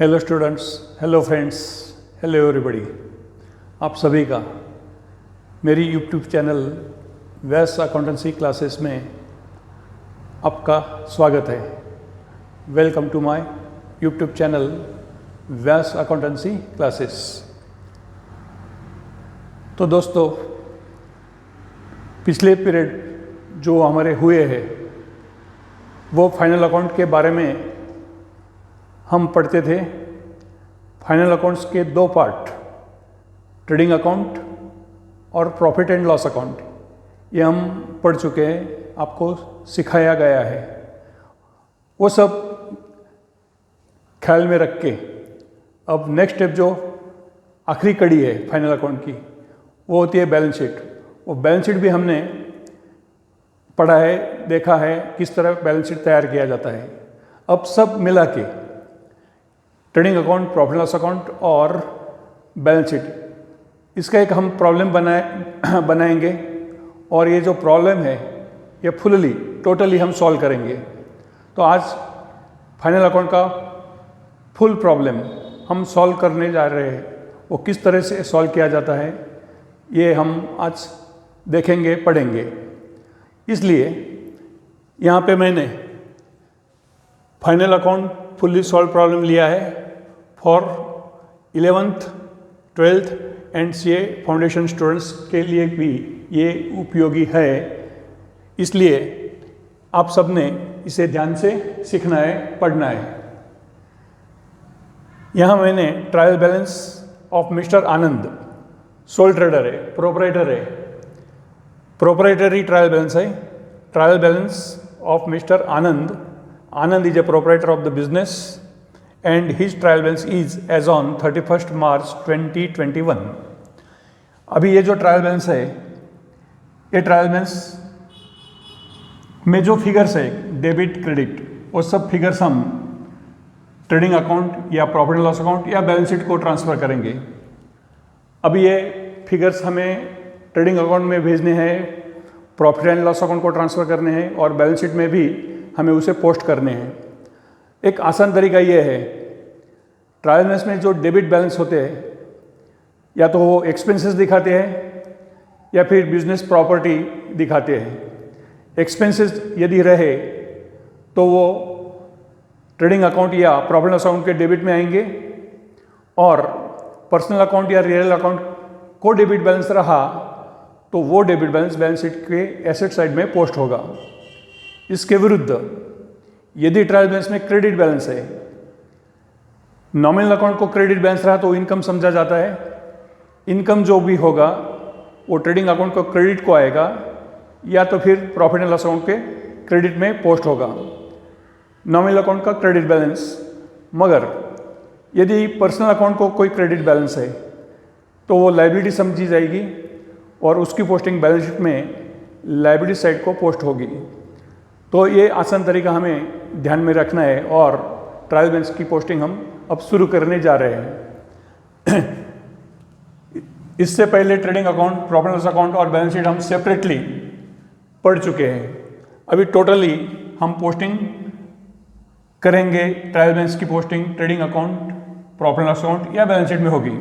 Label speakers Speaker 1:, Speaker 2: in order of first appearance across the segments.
Speaker 1: Hello students, hello friends, hello everybody. आप सभी का मेरी YouTube channel Vyas accountancy classes में आपका स्वागत है। Welcome to my YouTube channel Vyas accountancy classes. तो दोस्तों, पिछले पीरियड जो हमारे हुए हैं वो फाइनल अकाउंट के बारे में हम पढ़ते थे। फाइनल अकाउंट्स के दो पार्ट, ट्रेडिंग अकाउंट और प्रॉफिट एंड लॉस अकाउंट, ये हम पढ़ चुके हैं, आपको सिखाया गया है। वो सब ख्याल में रख के अब नेक्स्ट स्टेप जो आखिरी कड़ी है फाइनल अकाउंट की, वो होती है बैलेंस शीट। वो बैलेंस शीट भी हमने पढ़ा है, देखा है किस तरह बैलेंस शीट तैयार किया जाता है। अब सब मिला के trading account, profit loss account और बैलेंस शीट, इसका एक हम प्रॉब्लम बनाएंगे और ये जो प्रॉब्लम है ये टोटली हम सॉल्व करेंगे। तो आज फाइनल अकाउंट का फुल प्रॉब्लम हम सॉल्व करने जा रहे हैं। वो किस तरह से सॉल्व किया जाता है ये हम आज देखेंगे, पढ़ेंगे। इसलिए यहाँ पे मैंने final account fully solve problem लिया है for 11th, 12th and CA foundation students के लिए भी ये उपयोगी है। इसलिए आप सब ने इसे ध्यान से सीखना है, पढ़ना है। यहाँ मैंने trial balance of mister Anand, soul trader है, प्रोपराइटर है, प्रोपराइटरी ट्रायल बैलेंस है। Trial balance of mister Anand. Anand is a proprietor of the business and his trial balance is as on 31st March 2021. अभी ये जो trial balance है, ये trial balance में जो फिगर्स है, डेबिट क्रेडिट, वो सब फिगर्स हम ट्रेडिंग अकाउंट या प्रॉफिट एंड लॉस अकाउंट या बैलेंस शीट को ट्रांसफ़र करेंगे। अभी ये फिगर्स हमें ट्रेडिंग अकाउंट में भेजने हैं, प्रॉफिट एंड लॉस अकाउंट को ट्रांसफ़र करने हैं और बैलेंस शीट में भी हमें उसे पोस्ट करने हैं। एक आसान तरीका ये है, ट्रायल बैलेंस में जो डेबिट बैलेंस होते हैं या तो वो एक्सपेंसेस दिखाते हैं या फिर बिजनेस प्रॉपर्टी दिखाते हैं। एक्सपेंसेस यदि रहे तो वो ट्रेडिंग अकाउंट या प्रॉफिट लॉस अकाउंट के डेबिट में आएंगे और पर्सनल अकाउंट या रियल अकाउंट को डेबिट बैलेंस रहा तो वो डेबिट बैलेंस शीट के एसेट साइड में पोस्ट होगा। इसके विरुद्ध यदि ट्रायल बैलेंस में क्रेडिट बैलेंस है, नॉमिनल अकाउंट को क्रेडिट बैलेंस रहा तो इनकम समझा जाता है। इनकम जो भी होगा वो ट्रेडिंग अकाउंट को क्रेडिट को आएगा या तो फिर प्रॉफिट एंड लॉस अकाउंट के क्रेडिट में पोस्ट होगा, नॉमिनल अकाउंट का क्रेडिट बैलेंस। मगर यदि पर्सनल अकाउंट को कोई क्रेडिट बैलेंस है तो वो लायबिलिटी समझी जाएगी और उसकी पोस्टिंग बैलेंस शीट में लायबिलिटी साइड को पोस्ट होगी। तो ये आसान तरीका हमें ध्यान में रखना है और ट्रायल बैलेंस की पोस्टिंग हम अब शुरू करने जा रहे हैं। इससे पहले trading account, profit loss account और बैलेंस शीट हम सेपरेटली पढ़ चुके हैं। अभी टोटली हम पोस्टिंग करेंगे, ट्रायल बैलेंस की posting trading account, profit loss account या बैलेंस शीट में होगी।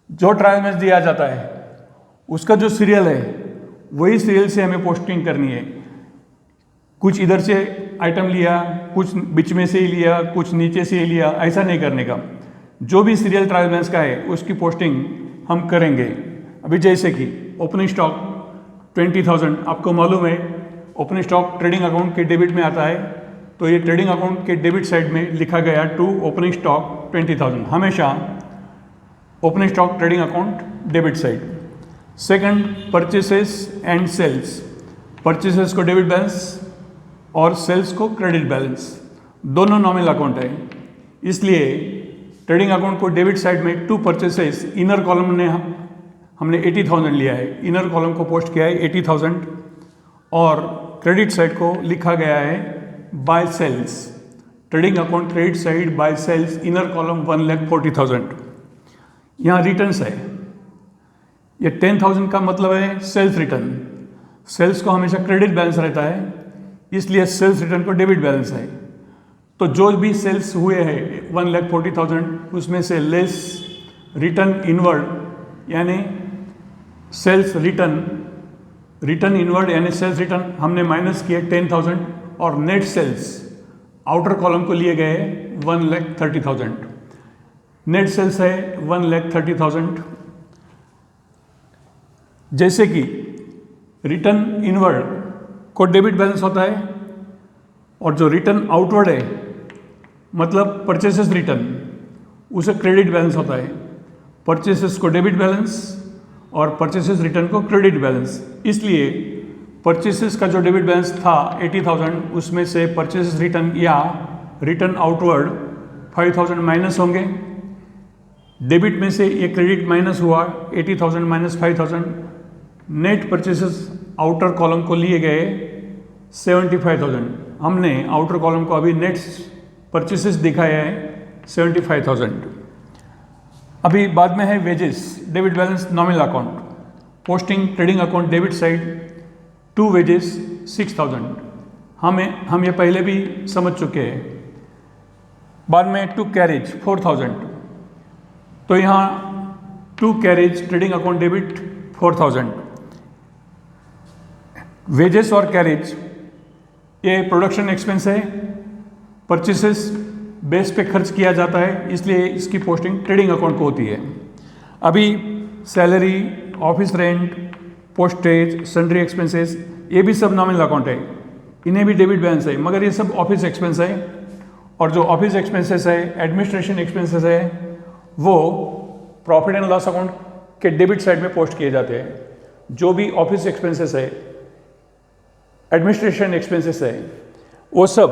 Speaker 1: जो ट्रायल बैलेंस दिया जाता है उसका जो सीरियल है वही सीरियल से हमें पोस्टिंग करनी है। कुछ इधर से आइटम लिया, कुछ बीच में से ही लिया, कुछ नीचे से ही लिया, ऐसा नहीं करने का। जो भी सीरियल ट्रायल बैलेंस का है उसकी पोस्टिंग हम करेंगे। अभी जैसे कि ओपनिंग स्टॉक 20,000, आपको मालूम है ओपनिंग स्टॉक ट्रेडिंग अकाउंट के डेबिट में आता है, तो ये ट्रेडिंग अकाउंट के डेबिट साइड में लिखा गया टू ओपनिंग स्टॉक 20,000, हमेशा opening stock trading account debit side. Second, purchases and sales, purchases को डेबिट बैलेंस और सेल्स को क्रेडिट बैलेंस, दोनों नॉमिनल अकाउंट है। इसलिए ट्रेडिंग अकाउंट को डेबिट साइड में टू परचेसेस, इनर कॉलम ने हमने 80,000 लिया है, इनर कॉलम को पोस्ट किया है 80,000 और क्रेडिट साइड को लिखा गया है by sales. Trading account credit side by sales, inner column 1,40,000। यहाँ रिटर्न्स है, ये 10,000 का मतलब है सेल्स रिटर्न। सेल्स को हमेशा क्रेडिट बैलेंस रहता है, इसलिए सेल्स रिटर्न को डेबिट बैलेंस है। तो जो भी सेल्स हुए हैं 1,40,000 उसमें से लेस रिटर्न इनवर्ड यानी सेल्स रिटर्न इनवर्ड यानी सेल्स रिटर्न हमने माइनस किए 10,000 और नेट सेल्स आउटर कॉलम को लिए गए 1,30,000। नेट सेल्स है 1,30,000। जैसे कि रिटर्न इनवर्ड को डेबिट बैलेंस होता है और जो रिटर्न आउटवर्ड है मतलब परचेसेस रिटर्न उसे क्रेडिट बैलेंस होता है। परचेसेस को डेबिट बैलेंस और परचेसेस रिटर्न को क्रेडिट बैलेंस। इसलिए परचेसेस का जो डेबिट बैलेंस था 80,000 उसमें से परचेसेस रिटर्न या रिटर्न आउटवर्ड 5,000 माइनस होंगे। डेबिट में से ये क्रेडिट माइनस हुआ 80,000 minus 5,000। Net purchases outer column को लिए गए 75,000। हमने आउटर कॉलम को अभी नेट परचेसेस दिखाया है 75,000। अभी बाद में है wages debit balance nominal account posting trading account debit side to wages 6,000। हम ये पहले भी समझ चुके हैं। बाद में टू कैरेज 4,000। तो यहाँ to carriage trading account debit 4,000। Wages और कैरेज ये प्रोडक्शन एक्सपेंस है। परचेसेस बेस पे खर्च किया जाता है इसलिए इसकी पोस्टिंग ट्रेडिंग अकाउंट को होती है। अभी salary office rent postage sundry expenses ये भी सब नॉमिनल अकाउंट है, इन्हें भी डेबिट बैलेंस है मगर ये सब ऑफिस एक्सपेंस है। और जो ऑफिस एक्सपेंसेस है एडमिनिस्ट्रेशन एक्सपेंसेस है वो प्रॉफिट एंड लॉस अकाउंट के डेबिट साइड में पोस्ट किए जाते हैं। जो भी ऑफिस एक्सपेंसेस है एडमिनिस्ट्रेशन एक्सपेंसेस है वो सब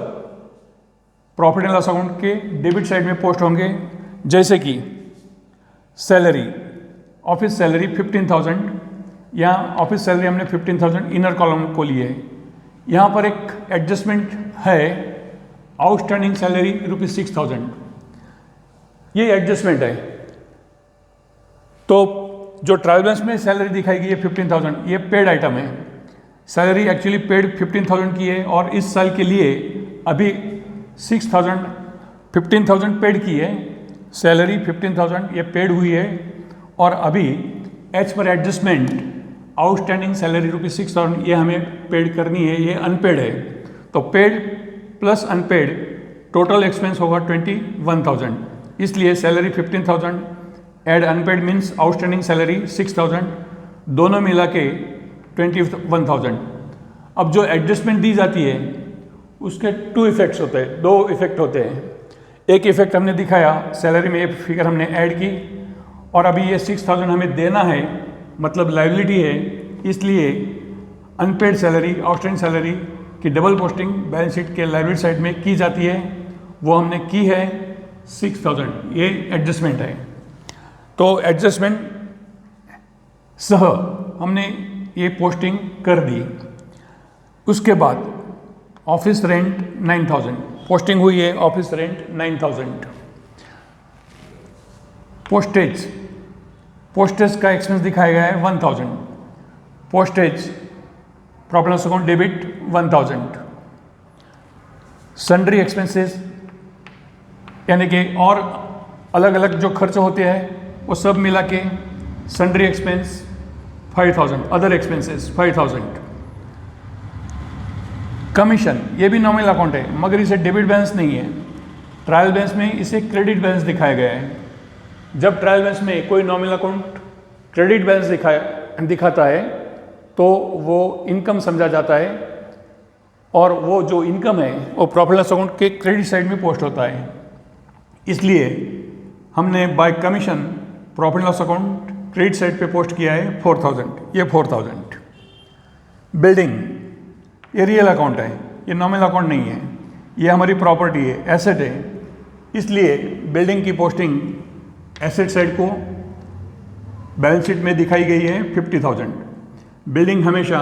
Speaker 1: प्रॉफिट एंड लॉस अकाउंट के डेबिट साइड में पोस्ट होंगे। जैसे कि सैलरी ऑफिस सैलरी 15,000, यहाँ ऑफिस सैलरी हमने 15,000 इनर कॉलम को लिए है। यहाँ पर एक एडजस्टमेंट है आउटस्टैंडिंग सैलरी ₹6,000। ये एडजस्टमेंट है। तो जो ट्रायल बैलेंस में सैलरी दिखाई गई है 15,000 ये पेड आइटम है। सैलरी एक्चुअली पेड 15,000 की है और इस साल के लिए अभी 15,000 पेड की है। सैलरी 15,000 ये पेड हुई है और अभी as per adjustment outstanding salary ₹6,000 ये हमें पेड करनी है, ये अनपेड है। तो paid plus unpaid total expense होगा 21,000। इसलिए salary 15,000 add unpaid means outstanding salary 6,000 दोनों मिला के 21,000। अब जो एडजस्टमेंट दी जाती है उसके टू इफेक्ट्स होते हैं, दो इफेक्ट होते हैं। एक इफेक्ट हमने दिखाया सैलरी में ये फिगर हमने ऐड की और अभी ये 6,000 हमें देना है मतलब लायबिलिटी है। इसलिए अनपेड सैलरी आउटस्टैंडिंग सैलरी की डबल पोस्टिंग बैलेंस शीट के लायबिलिटी साइड में की जाती है, वो हमने की है 6,000। ये एडजस्टमेंट है। तो एडजस्टमेंट सह हमने ये पोस्टिंग कर दी। उसके बाद ऑफिस रेंट 9,000 पोस्टिंग हुई है। Office rent 9,000। पोस्टेज का एक्सपेंस दिखाया गया है 1,000। Postage profit loss account debit 1,000। Sundry expenses यानी कि और अलग अलग जो खर्च होते हैं वो सब मिला के sundry expense 5,000। Other expenses 5,000। Commission ये भी नॉमिनल अकाउंट है मगर इसे डेबिट बैलेंस नहीं है। ट्रायल बैलेंस में इसे क्रेडिट बैलेंस दिखाया गया है। जब ट्रायल बैलेंस में कोई नॉमिनल अकाउंट क्रेडिट बैलेंस दिखाता है तो वो इनकम समझा जाता है और वो जो इनकम है वो प्रॉफिट लॉस अकाउंट के क्रेडिट साइड में पोस्ट होता है। इसलिए हमने bye commission profit loss account credit side पे पोस्ट किया है 4,000। ये 4,000। बिल्डिंग ये रियल अकाउंट है, ये नॉमिनल अकाउंट नहीं है, ये हमारी प्रॉपर्टी है, एसेट है। इसलिए बिल्डिंग की पोस्टिंग एसेट साइड को बैलेंस शीट में दिखाई गई है 50,000। बिल्डिंग हमेशा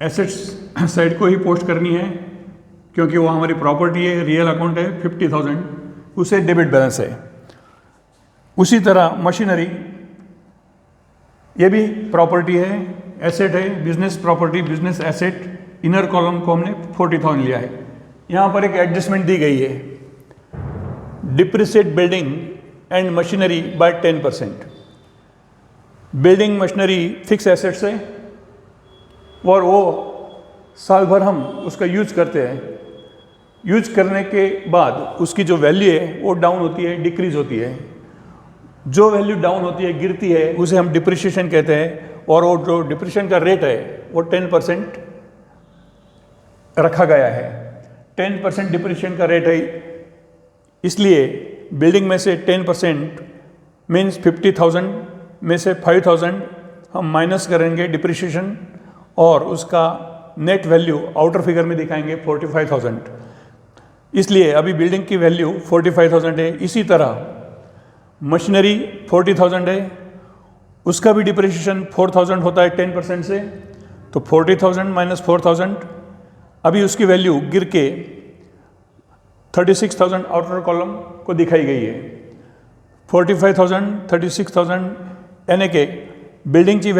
Speaker 1: एसेट्स साइड को ही पोस्ट करनी है क्योंकि वो हमारी प्रॉपर्टी है, रियल अकाउंट है 50,000, उसे डेबिट बैलेंस है। उसी तरह मशीनरी ये भी प्रॉपर्टी है, एसेट है, business property business asset. Inner column को हमने 40,000 लिया है। यहाँ पर एक एडजस्टमेंट दी गई है depreciate building and machinery by 10%। Building machinery fix assets है और वो साल भर हम उसका यूज करते हैं। यूज करने के बाद उसकी जो वैल्यू है वो डाउन होती है, डिक्रीज होती है। जो वैल्यू डाउन होती है, गिरती है, उसे हम डिप्रिशिएशन कहते हैं। और वो जो डिप्रिशिएशन का रेट है वो 10% रखा गया है। 10% डिप्रिशिएशन का रेट है, इसलिए बिल्डिंग में से 10% मीन्स 50,000 में से 5,000 हम माइनस करेंगे डिप्रिशिएशन, और उसका नेट वैल्यू आउटर फिगर में दिखाएंगे 45,000। इसलिए अभी बिल्डिंग की वैल्यू 45,000 है। इसी तरह मशीनरी 40,000 है, उसका भी डिप्रिशिएशन 4,000 होता है 10% से, तो 40,000 माइनस 4,000, अभी उसकी वैल्यू गिर के 36,000 आउटर कॉलम को दिखाई गई है। 45,000, 36,000 यानी कि बिल्डिंग की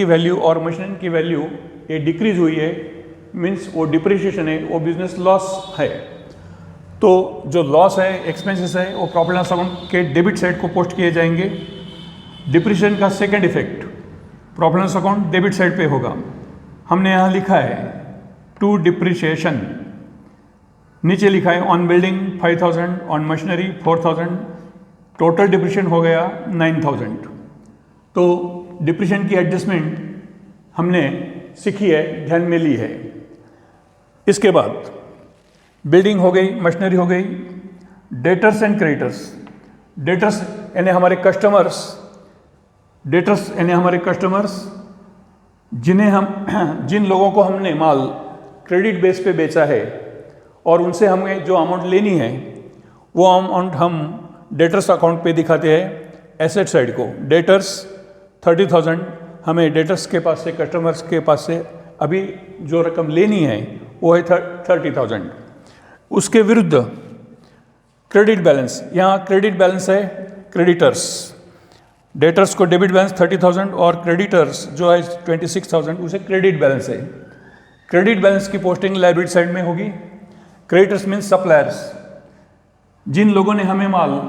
Speaker 1: वैल्यू और मशीन की वैल्यू ये डिक्रीज हुई है, मीन्स वो डिप्रिशिएशन है, वो बिजनेस लॉस है। तो जो लॉस है, एक्सपेंसेस है, वो प्रॉफिट लॉस अकाउंट के डेबिट साइड को पोस्ट किए जाएंगे। डिप्रिशिएशन का second effect profit loss account debit side पे होगा। हमने यहाँ लिखा है टू डिप्रिशिएशन, नीचे लिखा है on building 5,000, on machinery 4,000, total depreciation हो गया 9,000। तो डिप्रिशिएशन की एडजस्टमेंट हमने सीखी है, ध्यान में ली है। इसके बाद बिल्डिंग हो गई, मशीनरी हो गई, डेटर्स एंड क्रेडिटर्स। डेटर्स यानी हमारे कस्टमर्स, डेटर्स यानी हमारे कस्टमर्स जिन लोगों को हमने माल क्रेडिट बेस पे बेचा है और उनसे हमें जो अमाउंट लेनी है वो अमाउंट हम डेटर्स अकाउंट पे दिखाते हैं एसेट साइड को। डेटर्स 30,000 हमें डेटर्स के पास से, कस्टमर्स के पास से अभी जो रकम लेनी है वो है 30,000। उसके विरुद्ध क्रेडिट बैलेंस, यहाँ क्रेडिट बैलेंस है क्रेडिटर्स। डेटर्स को डेबिट बैलेंस 30,000 और क्रेडिटर्स जो है 26,000, उसे क्रेडिट बैलेंस है। क्रेडिट बैलेंस की पोस्टिंग लायबिलिटी साइड में होगी। क्रेडिटर्स मीन्स सप्लायर्स, जिन लोगों ने हमें माल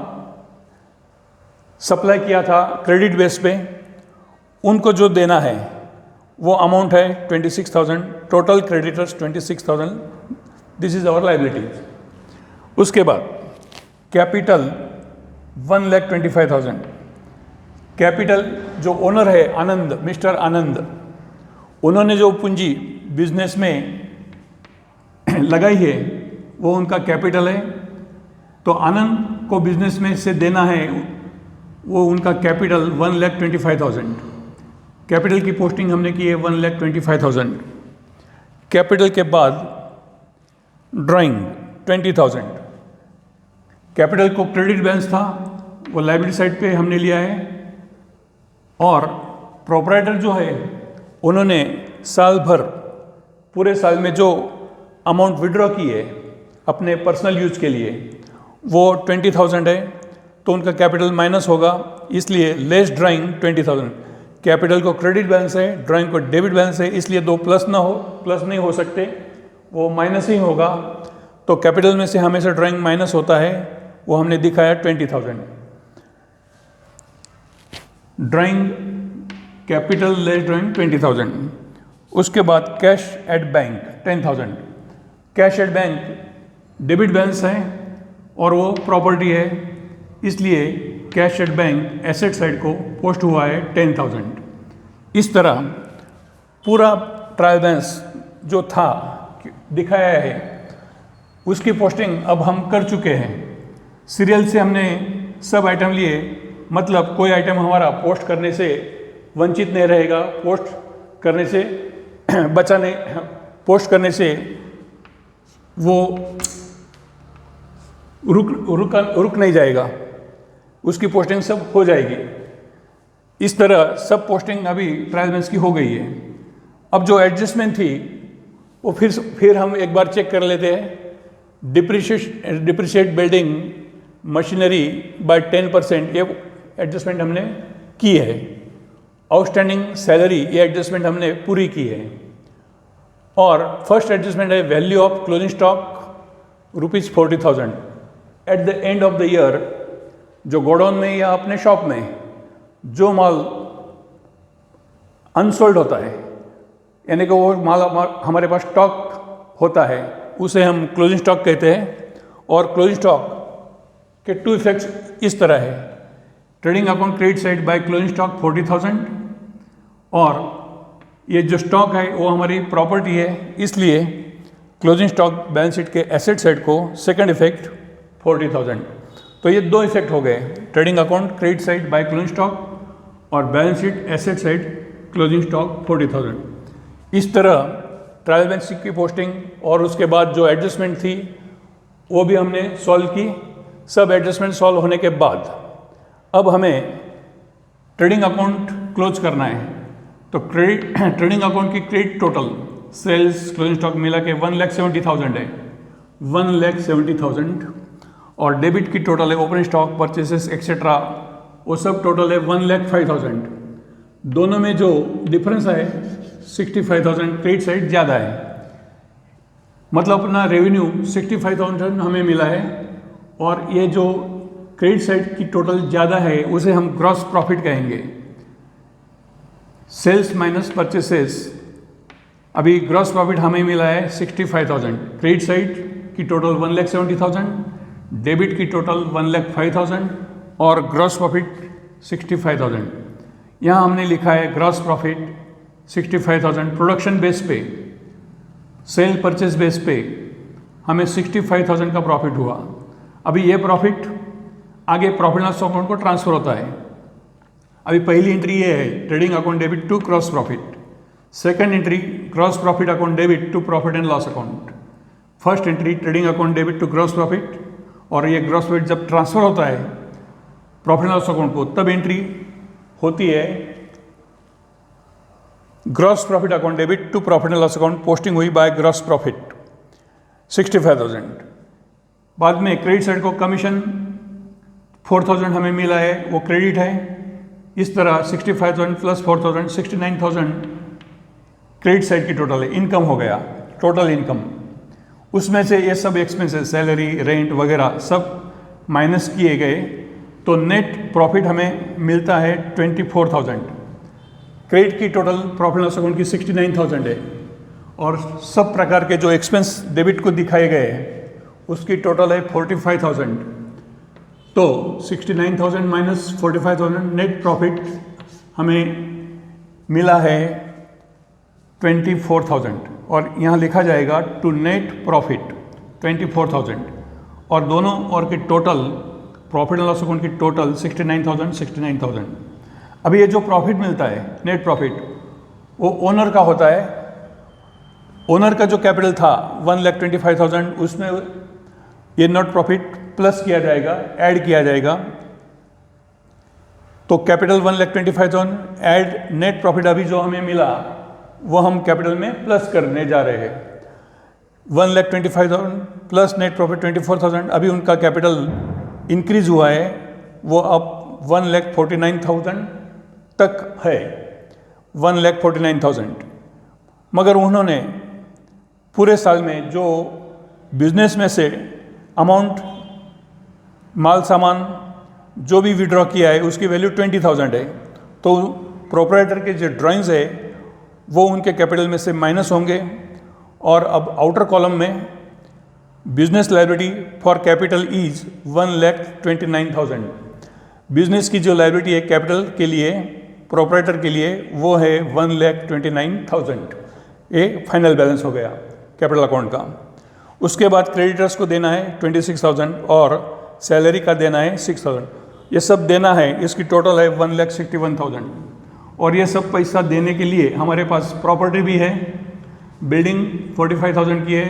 Speaker 1: सप्लाई किया था क्रेडिट बेस पे, उनको जो देना है वो अमाउंट है 26,000। Total creditors 26,000, this is our liability. उसके बाद कैपिटल 1,25,000। कैपिटल जो ओनर है आनंद, मिस्टर आनंद, उन्होंने जो पूंजी बिजनेस में लगाई है वो उनका कैपिटल है। तो आनंद को बिजनेस में से देना है वो उनका कैपिटल 1,25,000। कैपिटल की पोस्टिंग हमने की है 1,25,000। कैपिटल के बाद ड्राइंग 20,000। कैपिटल को क्रेडिट बैलेंस था, वो लायबिलिटी साइड पे हमने लिया है। और प्रोप्राइटर जो है उन्होंने साल भर, पूरे साल में जो अमाउंट विड्रॉ की है अपने पर्सनल यूज के लिए वो 20,000 है, तो उनका कैपिटल माइनस होगा, इसलिए लेस ड्राइंग 20,000। कैपिटल को क्रेडिट बैलेंस है, ड्राइंग को डेबिट बैलेंस है, इसलिए दो प्लस नहीं हो सकते, वो माइनस ही होगा। तो कैपिटल में से हमेशा ड्राइंग माइनस होता है, वो हमने दिखाया 20,000। Drawing capital less drawing 20,000। उसके बाद cash at bank 10,000। Cash at bank debit balance है और वो प्रॉपर्टी है, इसलिए cash at bank asset side को पोस्ट हुआ है 10,000। इस तरह पूरा ट्रायल बैलेंस जो था दिखाया है उसकी पोस्टिंग अब हम कर चुके हैं। सीरियल से हमने सब आइटम लिए, मतलब कोई आइटम हमारा पोस्ट करने से वंचित नहीं रहेगा, पोस्ट करने से पोस्ट करने से वो रुक नहीं जाएगा, उसकी पोस्टिंग सब हो जाएगी। इस तरह सब पोस्टिंग अभी ट्रायल बैलेंस की हो गई है। अब जो एडजस्टमेंट थी वो फिर हम एक बार चेक कर लेते हैं। डिप्रिशिएट बिल्डिंग मशीनरी बाय 10%, ये एडजस्टमेंट हमने की है। आउटस्टैंडिंग सैलरी, ये एडजस्टमेंट हमने पूरी की है। और फर्स्ट एडजस्टमेंट है value of closing stock ₹40,000। At the end of the year जो गोडाउन में या अपने शॉप में जो माल अनसोल्ड होता है, यानी कि वो माल हमारे पास स्टॉक होता है, उसे हम क्लोजिंग स्टॉक कहते हैं। और क्लोजिंग स्टॉक के टू इफेक्ट्स इस तरह है। Trading account credit side by closing stock 40,000, और ये जो स्टॉक है वो हमारी प्रॉपर्टी है, इसलिए क्लोजिंग स्टॉक बैलेंस शीट के एसेट साइड को सेकंड इफेक्ट 40,000। तो ये दो इफेक्ट हो गए, trading account credit side by closing stock और balance sheet asset side closing stock 40,000। इस तरह ट्रायल बैलेंस शीट की पोस्टिंग और उसके बाद जो एडजस्टमेंट थी वो भी हमने सॉल्व की। सब एडजस्टमेंट सॉल्व होने के बाद अब हमें ट्रेडिंग अकाउंट क्लोज करना है। तो ट्रेडिंग अकाउंट की credit total sales closing stock मिला के 1,70,000 है, 1,70,000। और डेबिट की टोटल है ओपनिंग स्टॉक परचेसेस एक्सेट्रा, वो सब टोटल है 1,05,000। दोनों में जो डिफरेंस है 65,000 क्रेडिट साइड ज़्यादा है, मतलब अपना रेवेन्यू 65,000 हमें मिला है, और ये जो क्रेडिट साइड की टोटल ज़्यादा है उसे हम ग्रॉस प्रॉफिट कहेंगे। सेल्स माइनस परचेसेस, अभी ग्रॉस प्रॉफिट हमें मिला है 65,000, क्रेडिट साइड की टोटल 1,70,000, डेबिट की टोटल 1,05,000 और ग्रॉस प्रॉफिट 65,000। यहाँ हमने लिखा है ग्रॉस प्रॉफिट 65,000 प्रोडक्शन बेस पे, सेल परचेस बेस पे हमें 65,000 का प्रॉफिट हुआ। अभी ये प्रॉफिट आगे प्रॉफिट लॉस अकाउंट को ट्रांसफर होता है। अभी पहली एंट्री ये है trading account debit to gross profit, second entry gross profit account debit to profit and loss account, first entry trading account debit to gross profit, और ये ग्रॉस प्रॉफिट जब ट्रांसफर होता है प्रॉफिट एंड लॉस अकाउंट को तब entry होती है gross profit account debit to profit and loss account, posting हुई बाय ग्रॉस प्रॉफिट 65,000। बाद में क्रेडिट साइड को कमीशन 4,000 हमें मिला है, वो क्रेडिट है। इस तरह 65,000 प्लस 4,000 69,000 क्रेडिट साइड की टोटल है, इनकम हो गया, टोटल इनकम। उसमें से ये सब एक्सपेंसेस सैलरी रेंट वगैरह सब माइनस किए गए, तो नेट प्रॉफिट हमें मिलता है 24,000। क्रेडिट की टोटल प्रॉफिट लॉस अकाउंट की 69,000 है, और सब प्रकार के जो एक्सपेंस डेबिट को दिखाए गए हैं उसकी टोटल है 45,000। तो 69,000 माइनस 45,000 नेट प्रॉफिट हमें मिला है 24,000, और यहाँ लिखा जाएगा टू नेट प्रॉफिट 24,000, और दोनों और की total profit and loss account की टोटल 69,000। अभी ये जो प्रॉफिट मिलता है नेट प्रॉफिट वो ओनर का होता है। ओनर का जो कैपिटल था 1,25,000, उसमें ये नेट प्रॉफिट प्लस किया जाएगा, ऐड किया जाएगा। तो कैपिटल 1,25,000 ऐड नेट प्रॉफिट अभी जो हमें मिला वो हम कैपिटल में प्लस करने जा रहे हैं। 1,25,000 प्लस नेट प्रॉफिट 24,000, अभी उनका कैपिटल इंक्रीज हुआ है, वो अब 1,49,000 तक है, 1,49,000। मगर उन्होंने पूरे साल में जो बिजनेस में से अमाउंट माल सामान जो भी विड्रॉ किया है उसकी वैल्यू 20,000 है, तो प्रोप्राइटर के जो ड्राइंग्स है वो उनके कैपिटल में से माइनस होंगे, और अब आउटर कॉलम में business liability for capital is 1,29,000। Business की जो लायबिलिटी है कैपिटल के लिए प्रोप्राइटर के लिए वो है 1,29,000। ये फाइनल बैलेंस हो गया कैपिटल अकाउंट का। उसके बाद क्रेडिटर्स को देना है 26,000 और सैलरी का देना है 6,000। ये सब देना है, इसकी टोटल है 1,61,000। और ये सब पैसा देने के लिए हमारे पास प्रॉपर्टी भी है, बिल्डिंग 45,000 की है,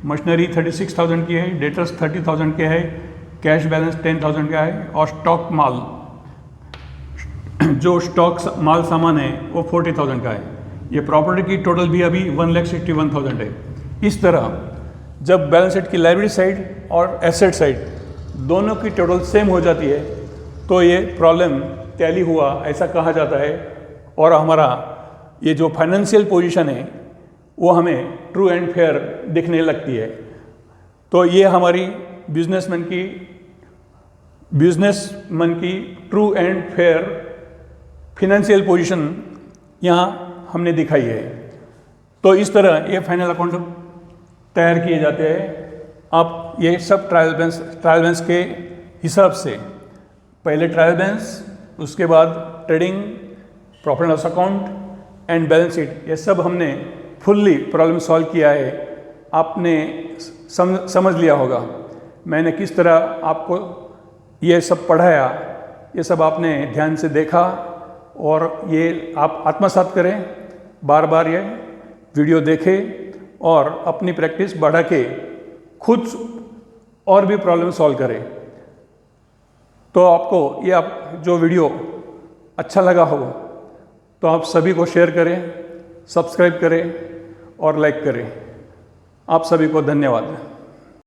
Speaker 1: मशीनरी 36,000 की है, डेटर्स 30,000 के है, कैश बैलेंस 10,000 का है, और स्टॉक माल जो स्टॉक माल सामान है वो 40,000 का है। ये प्रॉपर्टी की टोटल भी अभी 1,61,000 है। इस तरह जब बैलेंस शीट की लायबिलिटी साइड और एसेट साइड दोनों की टोटल सेम हो जाती है तो ये प्रॉब्लम टैली हुआ ऐसा कहा जाता है, और हमारा ये जो फाइनेंशियल पोजीशन है वो हमें ट्रू एंड फेयर दिखने लगती है। तो ये हमारी बिजनेसमैन की true and fair financial position यहाँ हमने दिखाई है। तो इस तरह ये फाइनल अकाउंट तैयार किए जाते हैं। आप ये सब ट्रायल बैलेंस के हिसाब से, पहले ट्रायल बैलेंस, उसके बाद trading, profit and loss account and balance sheet, ये सब हमने फुल्ली प्रॉब्लम सॉल्व किया है। आपने समझ लिया होगा मैंने किस तरह आपको ये सब पढ़ाया, ये सब आपने ध्यान से देखा और ये आप आत्मसात करें, बार बार ये वीडियो देखें और अपनी प्रैक्टिस बढ़ा के खुद और भी प्रॉब्लम सॉल्व करें। तो आपको ये जो वीडियो अच्छा लगा हो तो आप सभी को शेयर करें, सब्सक्राइब करें और लाइक करें। आप सभी को धन्यवाद।